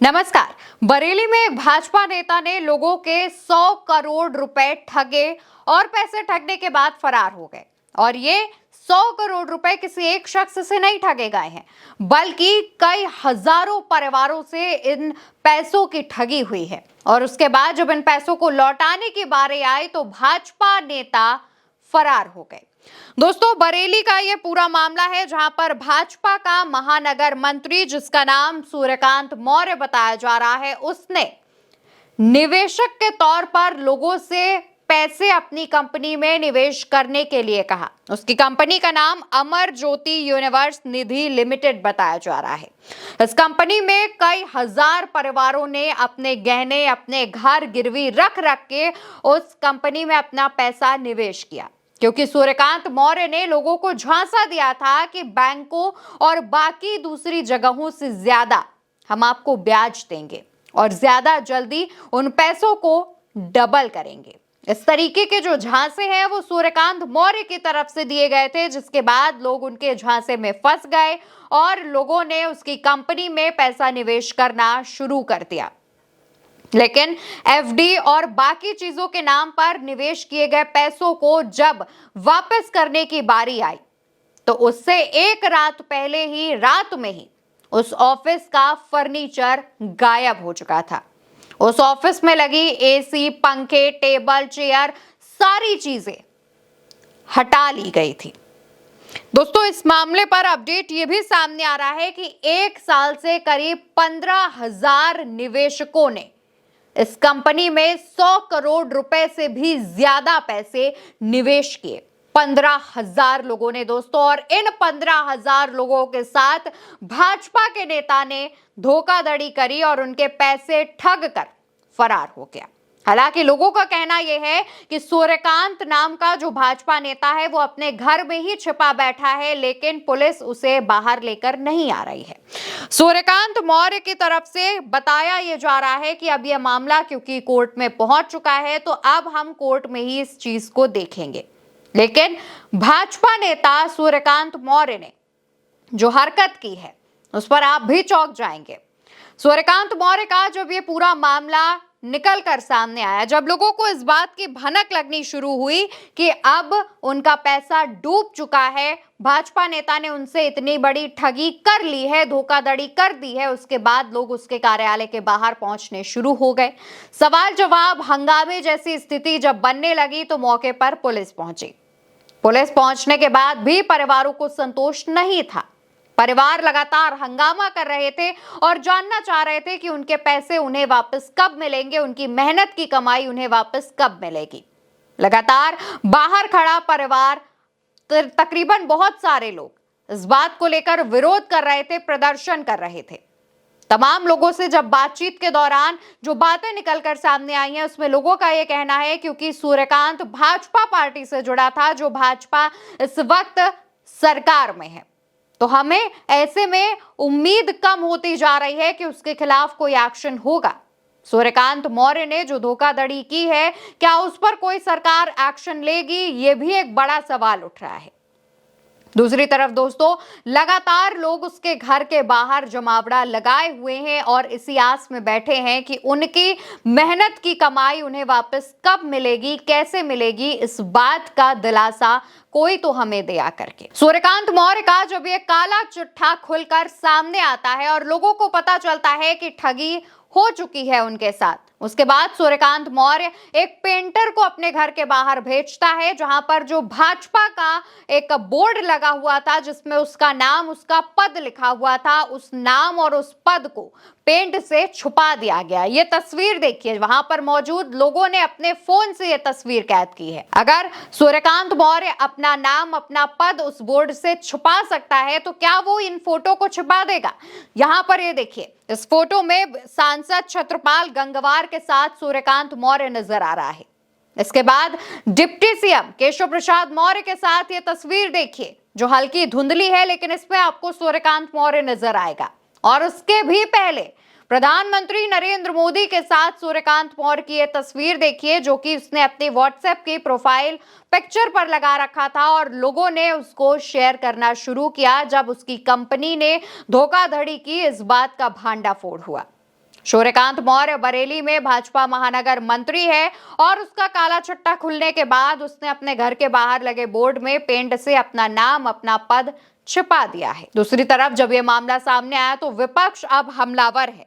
नमस्कार। बरेली में एक भाजपा नेता ने लोगों के 100 करोड़ रुपए ठगे और पैसे ठगने के बाद फरार हो गए। और ये 100 करोड़ रुपए किसी एक शख्स से नहीं ठगे गए हैं, बल्कि कई हजारों परिवारों से इन पैसों की ठगी हुई है। और उसके बाद जब इन पैसों को लौटाने की बारी आई तो भाजपा नेता फरार हो गए। दोस्तों, बरेली का ये पूरा मामला है, जहां पर भाजपा का महानगर मंत्री, जिसका नाम सूर्यकांत मौर्य बताया जा रहा है, उसने निवेशक के तौर पर लोगों से पैसे अपनी कंपनी में निवेश करने के लिए कहा। उसकी कंपनी का नाम अमर ज्योति यूनिवर्स निधि लिमिटेड बताया जा रहा है। इस कंपनी में कई हजार परिवारों ने अपने गहने, अपने घर गिरवी रख रख के उस कंपनी में अपना पैसा निवेश किया, क्योंकि सूर्यकांत मौर्य ने लोगों को झांसा दिया था कि बैंकों और बाकी दूसरी जगहों से ज्यादा हम आपको ब्याज देंगे और ज्यादा जल्दी उन पैसों को डबल करेंगे। इस तरीके के जो झांसे हैं वो सूर्यकांत मौर्य की तरफ से दिए गए थे, जिसके बाद लोग उनके झांसे में फंस गए और लोगों ने उसकी कंपनी में पैसा निवेश करना शुरू कर दिया। लेकिन एफडी और बाकी चीजों के नाम पर निवेश किए गए पैसों को जब वापस करने की बारी आई तो उससे एक रात पहले ही, रात में ही, उस ऑफिस का फर्नीचर गायब हो चुका था। उस ऑफिस में लगी एसी, पंखे, टेबल, चेयर, सारी चीजें हटा ली गई थी। दोस्तों, इस मामले पर अपडेट ये भी सामने आ रहा है कि एक साल से करीब 15,000 निवेशकों ने इस कंपनी में 100 करोड़ रुपए से भी ज्यादा पैसे निवेश किए। 15,000 लोगों ने दोस्तों, और इन 15,000 लोगों के साथ भाजपा के नेता ने धोखाधड़ी करी और उनके पैसे ठग कर फरार हो गया। हालांकि लोगों का कहना यह है कि सूर्यकांत नाम का जो भाजपा नेता है वो अपने घर में ही छिपा बैठा है, लेकिन पुलिस उसे बाहर लेकर नहीं आ रही है। सूर्यकांत मौर्य की तरफ से बताया यह जा रहा है कि अब यह मामला क्योंकि कोर्ट में पहुंच चुका है तो अब हम कोर्ट में ही इस चीज को देखेंगे। लेकिन भाजपा नेता सूर्यकांत मौर्य ने जो हरकत की है उस पर आप भी चौंक जाएंगे। सूर्यकांत मौर्य का जब ये पूरा मामला निकल कर सामने आया, जब लोगों को इस बात की भनक लगनी शुरू हुई कि अब उनका पैसा डूब चुका है, भाजपा नेता ने उनसे इतनी बड़ी ठगी कर ली है, धोखाधड़ी कर दी है, उसके बाद लोग उसके कार्यालय के बाहर पहुंचने शुरू हो गए। सवाल जवाब हंगामे जैसी स्थिति जब बनने लगी तो मौके पर पुलिस पहुंची। पुलिस पहुंचने के बाद भी परिवारों को संतोष नहीं था। परिवार लगातार हंगामा कर रहे थे और जानना चाह रहे थे कि उनके पैसे उन्हें वापस कब मिलेंगे, उनकी मेहनत की कमाई उन्हें वापस कब मिलेगी। लगातार बाहर खड़ा परिवार, तकरीबन बहुत सारे लोग इस बात को लेकर विरोध कर रहे थे, प्रदर्शन कर रहे थे। तमाम लोगों से जब बातचीत के दौरान जो बातें निकलकर सामने आई हैं उसमें लोगों का यह कहना है, क्योंकि सूर्यकांत भाजपा पार्टी से जुड़ा था, जो भाजपा इस वक्त सरकार में है, तो हमें ऐसे में उम्मीद कम होती जा रही है कि उसके खिलाफ कोई एक्शन होगा। सूर्यकांत मौर्य ने जो धोखाधड़ी की है, क्या उस पर कोई सरकार एक्शन लेगी, ये भी एक बड़ा सवाल उठ रहा है। दूसरी तरफ दोस्तों, लगातार लोग उसके घर के बाहर जमावड़ा लगाए हुए हैं और इसी आस में बैठे हैं कि उनकी मेहनत की कमाई उन्हें वापस कब मिलेगी, कैसे मिलेगी, इस बात का दिलासा कोई तो हमें दिया करके। सूर्यकांत मौर्य का जब ये काला चिट्ठा खुलकर सामने आता है और लोगों को पता चलता है कि ठगी हो चुकी है उनके साथ, उसके बाद सूर्यकांत मौर्य एक पेंटर को अपने घर के बाहर भेजता है, जहां पर जो भाजपा का एक बोर्ड लगा हुआ था जिसमें उसका नाम, उसका पद लिखा हुआ था, उस नाम और उस पद को पेंट से छुपा दिया गया। ये तस्वीर देखिए, वहां पर मौजूद लोगों ने अपने फोन से ये तस्वीर कैद की है। अगर सूर्यकांत मौर्य अपना नाम, अपना पद उस बोर्ड से छुपा सकता है तो क्या वो इन फोटो को छुपा देगा? यहां पर ये देखिए, इस फोटो में सांसद छत्रपाल गंगवार के साथ सूर्यकांत मौर्य नजर आ रहा है। इसके बाद डिप्टी सीएम केशव प्रसाद मौर्य के साथ ये तस्वीर देखिए, जो हल्की धुंधली है, लेकिन इसमें आपको सूर्यकांत मौर्य नजर आएगा। और उसके भी पहले प्रधानमंत्री नरेंद्र मोदी के साथ सूर्यकांत मौर्य की ये तस्वीर देखिए, जो कि उसने अपनी व्हाट्सएप की प्रोफाइल पिक्चर पर लगा रखा था और लोगों ने उसको शेयर करना शुरू किया जब उसकी कंपनी ने धोखाधड़ी की, इस बात का भांडाफोड़ हुआ। सूर्यकांत मौर्य बरेली में भाजपा महानगर मंत्री है और उसका काला चट्टा खुलने के बाद उसने अपने घर के बाहर लगे बोर्ड में पेंट से अपना नाम, अपना पद छिपा दिया है। दूसरी तरफ जब यह मामला सामने आया तो विपक्ष अब हमलावर है।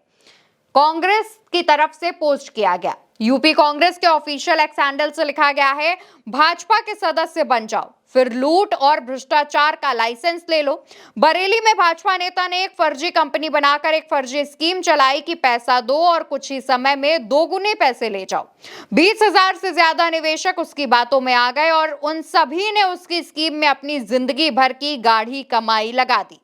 कांग्रेस की तरफ से पोस्ट किया गया, यूपी कांग्रेस के ऑफिशियल एक्स हैंडल से लिखा गया है, भाजपा के सदस्य बन जाओ, फिर लूट और भ्रष्टाचार का लाइसेंस ले लो। बरेली में भाजपा नेता ने एक फर्जी कंपनी बनाकर एक फर्जी स्कीम चलाई कि पैसा दो और कुछ ही समय में दोगुने पैसे ले जाओ। 20,000 से ज्यादा निवेशक उसकी बातों में आ गए और उन सभी ने उसकी स्कीम में अपनी जिंदगी भर की गाढ़ी कमाई लगा दी।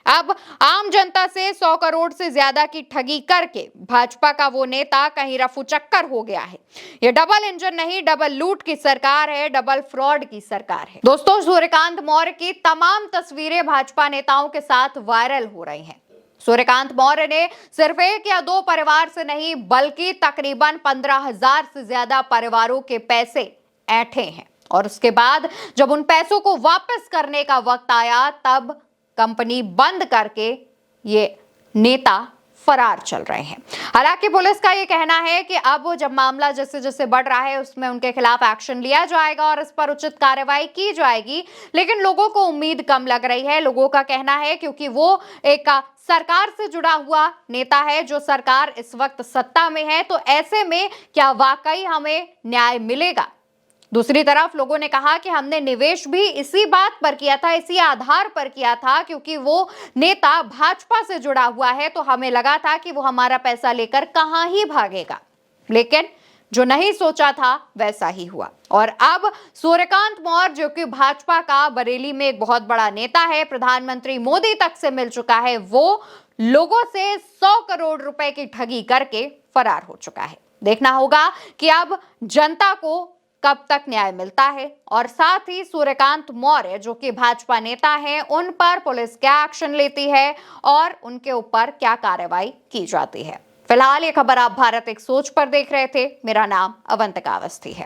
अब आम जनता से 100 करोड़ से ज्यादा की ठगी करके भाजपा का वो नेता कहीं रफू चक्कर हो गया है। ये डबल इंजन नहीं, डबल लूट की सरकार है, डबल फ्रॉड की सरकार है। दोस्तों, सूर्यकांत मौर्य की तमाम तस्वीरें भाजपा नेताओं के साथ वायरल हो रही हैं। सूर्यकांत मौर्य ने सिर्फ एक या दो परिवार से नहीं बल्कि तकरीबन 15,000 से ज्यादा परिवारों के पैसे ऐंठे हैं और उसके बाद जब उन पैसों को वापस करने का वक्त आया तब कंपनी बंद करके ये नेता फरार चल रहे हैं। हालांकि पुलिस का ये कहना है कि अब जब मामला जैसे जैसे बढ़ रहा है उसमें उनके खिलाफ एक्शन लिया जाएगा और इस पर उचित कार्रवाई की जाएगी, लेकिन लोगों को उम्मीद कम लग रही है। लोगों का कहना है क्योंकि वो एक सरकार से जुड़ा हुआ नेता है, जो सरकार इस वक्त सत्ता में है, तो ऐसे में क्या वाकई हमें न्याय मिलेगा। दूसरी तरफ लोगों ने कहा कि हमने निवेश भी इसी बात पर किया था, इसी आधार पर किया था, क्योंकि वो नेता भाजपा से जुड़ा हुआ है, तो हमें लगा था कि वो हमारा पैसा लेकर कहां ही भागेगा। लेकिन जो नहीं सोचा था वैसा ही हुआ और अब सूर्यकांत मौर्य, जो कि भाजपा का बरेली में एक बहुत बड़ा नेता है, प्रधानमंत्री मोदी तक से मिल चुका है, वो लोगों से 100 करोड़ रुपए की ठगी करके फरार हो चुका है। देखना होगा कि अब जनता को कब तक न्याय मिलता है और साथ ही सूर्यकांत मौर्य, जो कि भाजपा नेता हैं, उन पर पुलिस क्या एक्शन लेती है और उनके ऊपर क्या कार्रवाई की जाती है। फिलहाल ये खबर आप भारत एक सोच पर देख रहे थे। मेरा नाम अवंतिका अवस्थी है।